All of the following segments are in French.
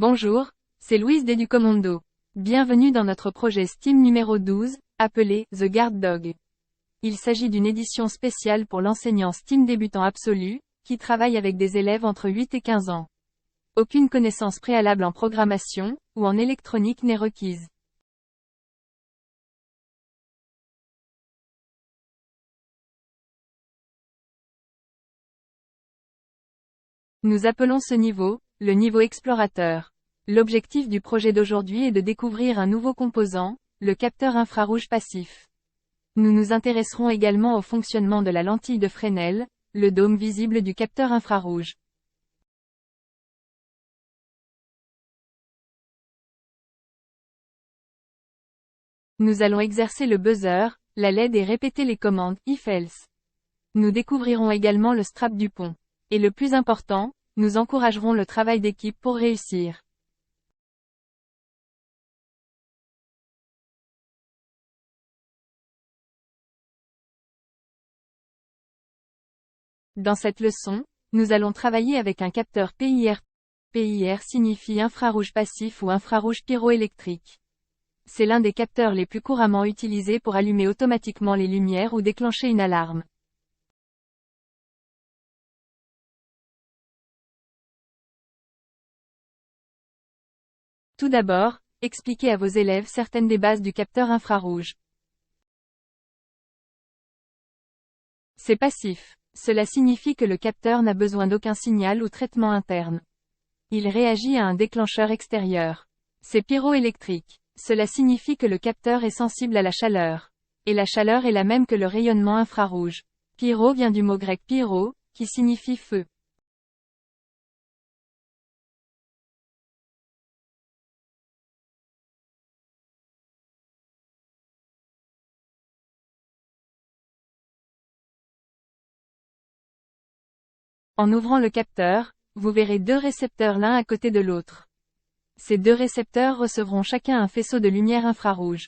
Bonjour, c'est Louise d'Educomondo. Bienvenue dans notre projet STEAM numéro 12, appelé The Guard Dog. Il s'agit d'une édition spéciale pour l'enseignant STEAM débutant absolu, qui travaille avec des élèves entre 8 et 15 ans. Aucune connaissance préalable en programmation, ou en électronique n'est requise. Nous appelons ce niveau, le niveau explorateur. L'objectif du projet d'aujourd'hui est de découvrir un nouveau composant, le capteur infrarouge passif. Nous nous intéresserons également au fonctionnement de la lentille de Fresnel, le dôme visible du capteur infrarouge. Nous allons exercer le buzzer, la LED et répéter les commandes if-else. Nous découvrirons également le strap du pont. Et le plus important, nous encouragerons le travail d'équipe pour réussir. Dans cette leçon, nous allons travailler avec un capteur PIR. PIR signifie infrarouge passif ou infrarouge pyroélectrique. C'est l'un des capteurs les plus couramment utilisés pour allumer automatiquement les lumières ou déclencher une alarme. Tout d'abord, expliquez à vos élèves certaines des bases du capteur infrarouge. C'est passif. Cela signifie que le capteur n'a besoin d'aucun signal ou traitement interne. Il réagit à un déclencheur extérieur. C'est pyroélectrique. Cela signifie que le capteur est sensible à la chaleur. Et la chaleur est la même que le rayonnement infrarouge. Pyro vient du mot grec pyro, qui signifie feu. En ouvrant le capteur, vous verrez deux récepteurs l'un à côté de l'autre. Ces deux récepteurs recevront chacun un faisceau de lumière infrarouge.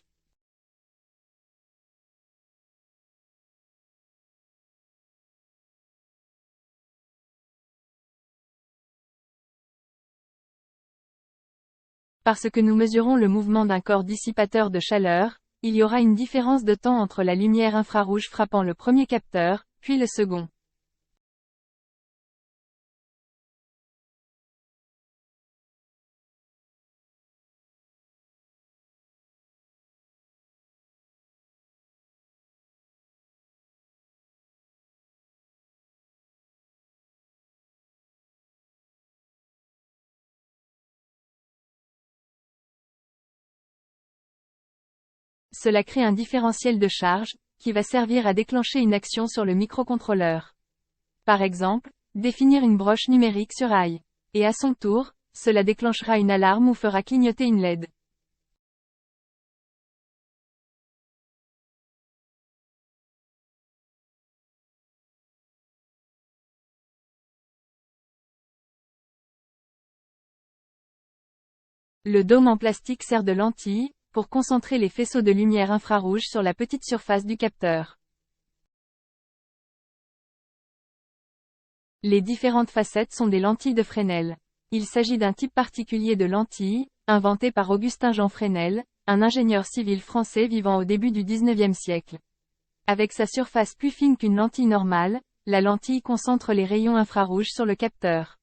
Parce que nous mesurons le mouvement d'un corps dissipateur de chaleur, il y aura une différence de temps entre la lumière infrarouge frappant le premier capteur, puis le second. Cela crée un différentiel de charge, qui va servir à déclencher une action sur le microcontrôleur. Par exemple, définir une broche numérique sur AI. Et à son tour, cela déclenchera une alarme ou fera clignoter une LED. Le dôme en plastique sert de lentille, pour concentrer les faisceaux de lumière infrarouge sur la petite surface du capteur. Les différentes facettes sont des lentilles de Fresnel. Il s'agit d'un type particulier de lentille, inventé par Augustin-Jean Fresnel, un ingénieur civil français vivant au début du XIXe siècle. Avec sa surface plus fine qu'une lentille normale, la lentille concentre les rayons infrarouges sur le capteur.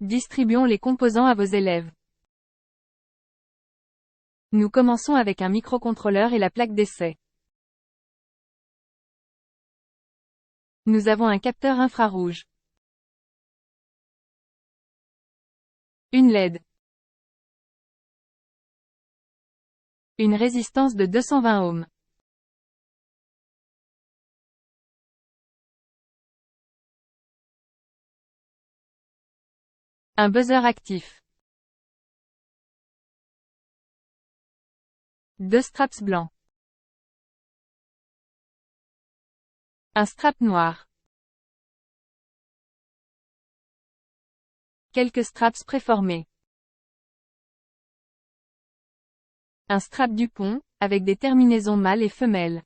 Distribuons les composants à vos élèves. Nous commençons avec un microcontrôleur et la plaque d'essai. Nous avons un capteur infrarouge. Une LED. Une résistance de 220 ohms. Un buzzer actif. Deux straps blancs. Un strap noir. Quelques straps préformés. Un strap Dupont, avec des terminaisons mâles et femelles.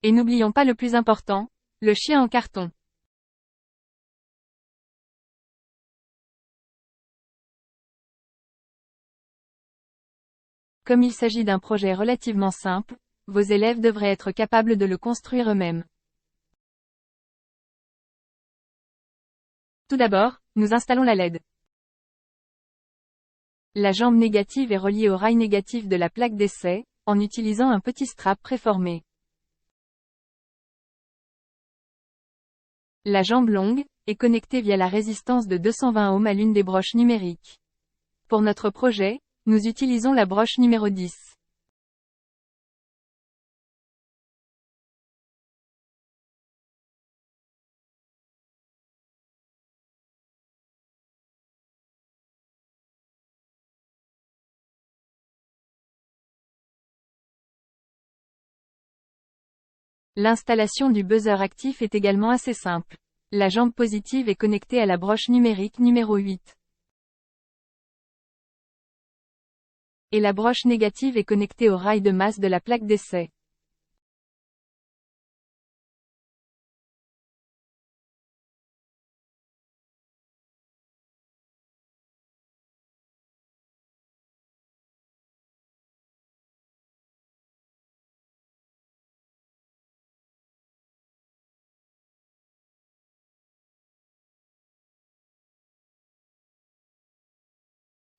Et n'oublions pas le plus important, le chien en carton. Comme il s'agit d'un projet relativement simple, vos élèves devraient être capables de le construire eux-mêmes. Tout d'abord, nous installons la LED. La jambe négative est reliée au rail négatif de la plaque d'essai, en utilisant un petit strap préformé. La jambe longue est connectée via la résistance de 220 ohms à l'une des broches numériques. Pour notre projet, nous utilisons la broche numéro 10. L'installation du buzzer actif est également assez simple. La jambe positive est connectée à la broche numérique numéro 8. Et la broche négative est connectée au rail de masse de la plaque d'essai.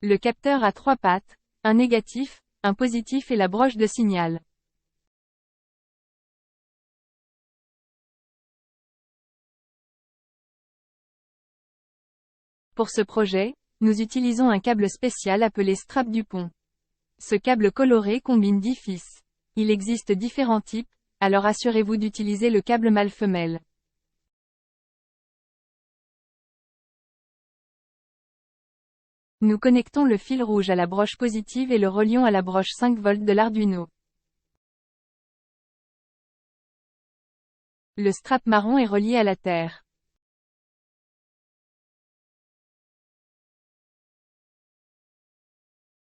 Le capteur a 3 pattes, un négatif, un positif et la broche de signal. Pour ce projet, nous utilisons un câble spécial appelé strap Dupont. Ce câble coloré combine 10 fils. Il existe différents types, alors assurez-vous d'utiliser le câble mâle-femelle. Nous connectons le fil rouge à la broche positive et le relions à la broche 5 volts de l'Arduino. Le strap marron est relié à la terre.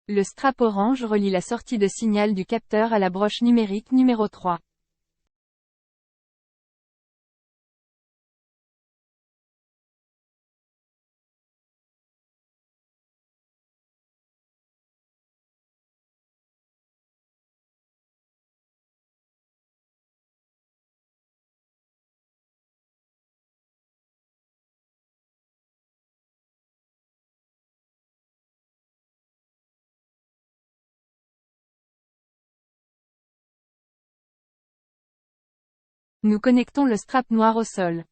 Le strap orange relie la sortie de signal du capteur à la broche numérique numéro 3. Nous connectons le strap noir au sol.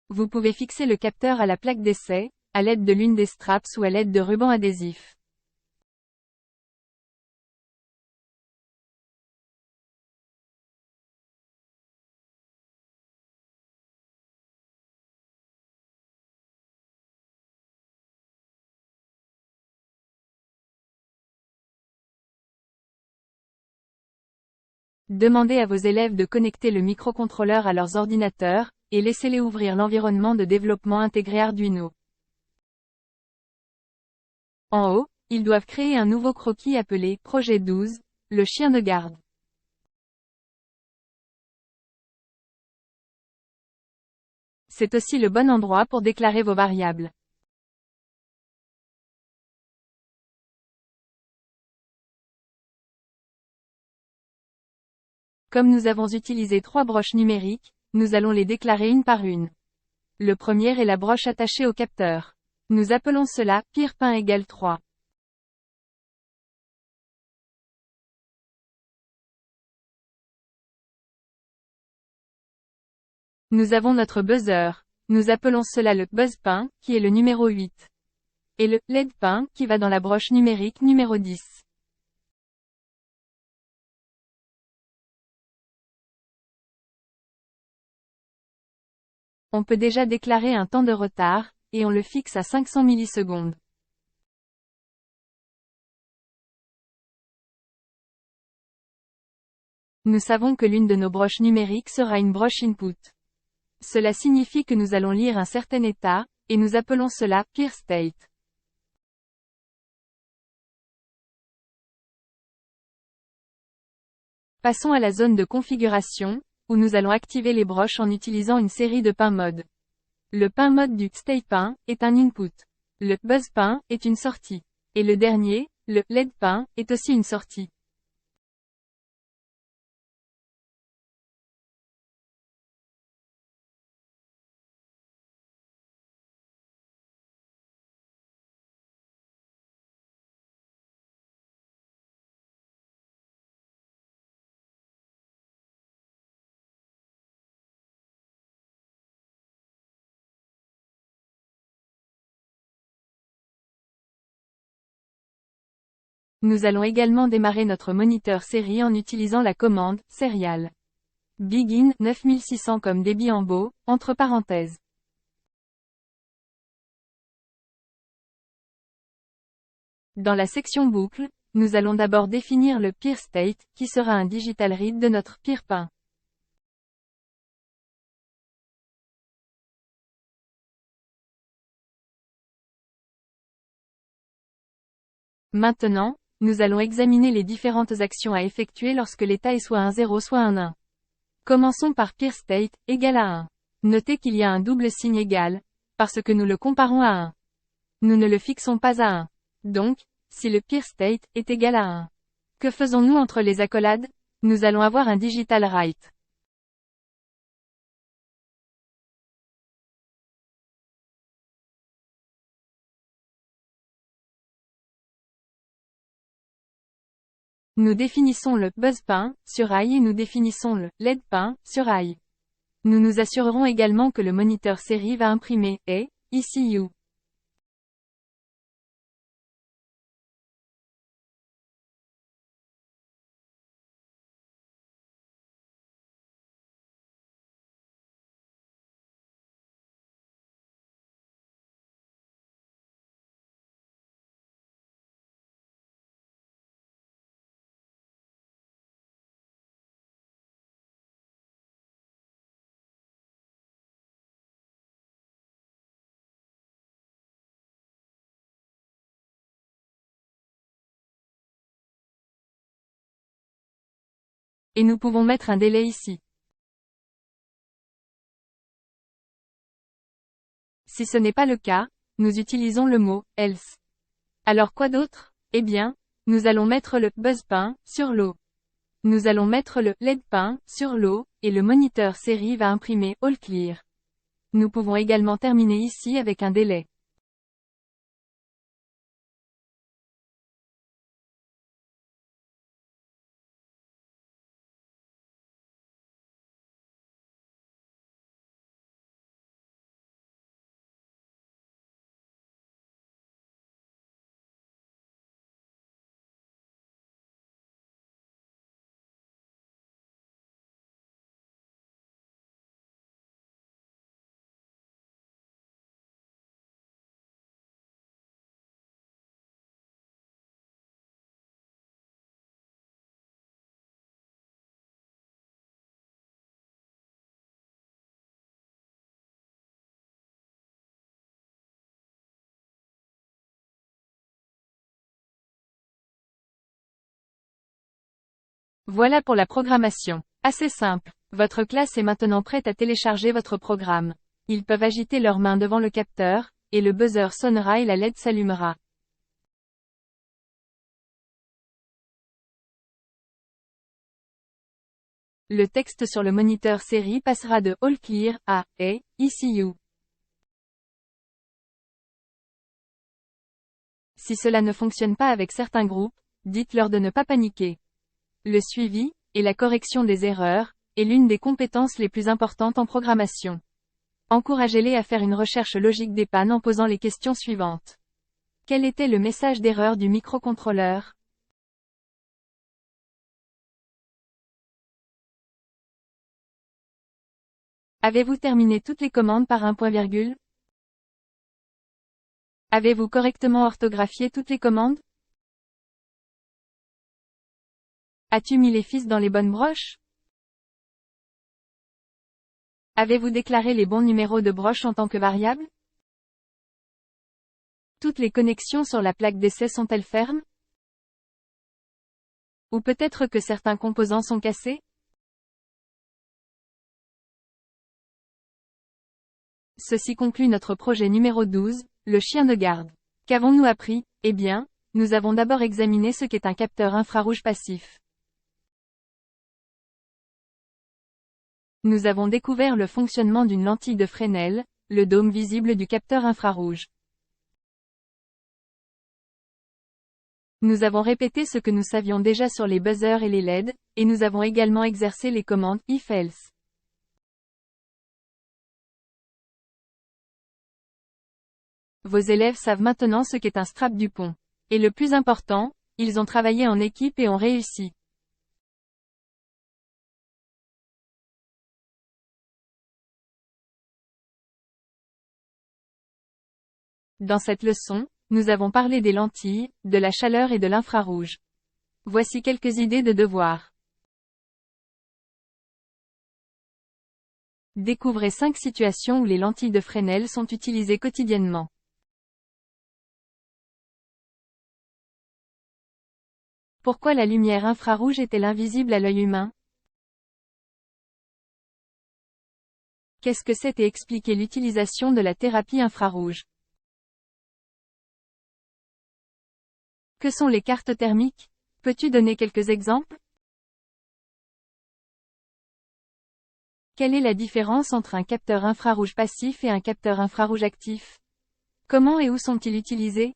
Vous pouvez fixer le capteur à la plaque d'essai, à l'aide de l'une des straps ou à l'aide de rubans adhésifs. Demandez à vos élèves de connecter le microcontrôleur à leurs ordinateurs, et laissez-les ouvrir l'environnement de développement intégré Arduino. En haut, ils doivent créer un nouveau croquis appelé « Projet 12 », le chien de garde. C'est aussi le bon endroit pour déclarer vos variables. Comme nous avons utilisé 3 broches numériques, nous allons les déclarer une par une. Le premier est la broche attachée au capteur. Nous appelons cela « Pire-pain égale 3 ». Nous avons notre buzzer. Nous appelons cela le buzz-pin, qui est le numéro 8. Et le LED-pin, qui va dans la broche numérique numéro 10. on peut déjà déclarer un temps de retard, et on le fixe à 500 millisecondes. Nous savons que l'une de nos broches numériques sera une broche input. Cela signifie que nous allons lire un certain état, et nous appelons cela peer state. Passons à la zone de configuration, où nous allons activer les broches en utilisant une série de pins mode. Le pin mode du state pin est un input. Le buzz pin est une sortie. Et le dernier, le LED pin, est aussi une sortie. Nous allons également démarrer notre moniteur série en utilisant la commande « Serial ». Begin 9600 comme débit en beau, entre parenthèses. Dans la section boucle, nous allons d'abord définir le peer state, qui sera un digital read de notre peer pin. Maintenant, nous allons examiner les différentes actions à effectuer lorsque l'état est soit un 0 soit un 1. Commençons par peer state, égal à 1. Notez qu'il y a un double signe égal, parce que nous le comparons à 1. Nous ne le fixons pas à 1. Donc, si le peer state est égal à 1. Que faisons-nous entre les accolades? Nous allons avoir un digital write. Nous définissons le buzz pin sur i et nous définissons le LED pin sur i. Nous nous assurerons également que le moniteur série va imprimer et ECU. Et nous pouvons mettre un délai ici. Si ce n'est pas le cas, nous utilisons le mot « else ». Alors quoi d'autre? Eh bien, nous allons mettre le buzz pin sur l'eau. Nous allons mettre le LED pin sur l'eau, et le moniteur série va imprimer all clear. Nous pouvons également terminer ici avec un délai. Voilà pour la programmation. Assez simple. Votre classe est maintenant prête à télécharger votre programme. Ils peuvent agiter leurs mains devant le capteur, et le buzzer sonnera et la LED s'allumera. Le texte sur le moniteur série passera de All Clear à ECU. Si cela ne fonctionne pas avec certains groupes, dites-leur de ne pas paniquer. Le suivi, et la correction des erreurs, est l'une des compétences les plus importantes en programmation. Encouragez-les à faire une recherche logique des pannes en posant les questions suivantes. Quel était le message d'erreur du microcontrôleur? Avez-vous terminé toutes les commandes par un point-virgule? Avez-vous correctement orthographié toutes les commandes? As-tu mis les fils dans les bonnes broches? Avez-vous déclaré les bons numéros de broche en tant que variable? Toutes les connexions sur la plaque d'essai sont-elles fermes? Ou peut-être que certains composants sont cassés? Ceci conclut notre projet numéro 12, le chien de garde. Qu'avons-nous appris? Eh bien, nous avons d'abord examiné ce qu'est un capteur infrarouge passif. Nous avons découvert le fonctionnement d'une lentille de Fresnel, le dôme visible du capteur infrarouge. Nous avons répété ce que nous savions déjà sur les buzzers et les LED, et nous avons également exercé les commandes if-else. Vos élèves savent maintenant ce qu'est un strap Dupont. Et le plus important, ils ont travaillé en équipe et ont réussi. Dans cette leçon, nous avons parlé des lentilles, de la chaleur et de l'infrarouge. Voici quelques idées de devoirs. Découvrez 5 situations où les lentilles de Fresnel sont utilisées quotidiennement. Pourquoi la lumière infrarouge est-elle invisible à l'œil humain? Qu'est-ce que c'est et expliquez l'utilisation de la thérapie infrarouge. Que sont les cartes thermiques? Peux-tu donner quelques exemples? Quelle est la différence entre un capteur infrarouge passif et un capteur infrarouge actif? Comment et où sont-ils utilisés?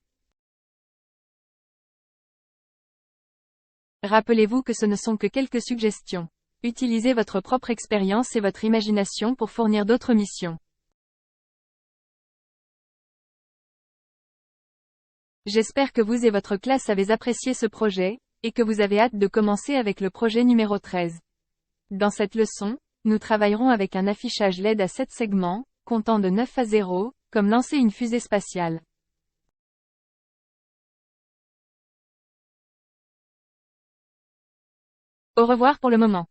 Rappelez-vous que ce ne sont que quelques suggestions. Utilisez votre propre expérience et votre imagination pour fournir d'autres missions. J'espère que vous et votre classe avez apprécié ce projet, et que vous avez hâte de commencer avec le projet numéro 13. Dans cette leçon, nous travaillerons avec un affichage LED à 7 segments, comptant de 9 à 0, comme lancer une fusée spatiale. Au revoir pour le moment.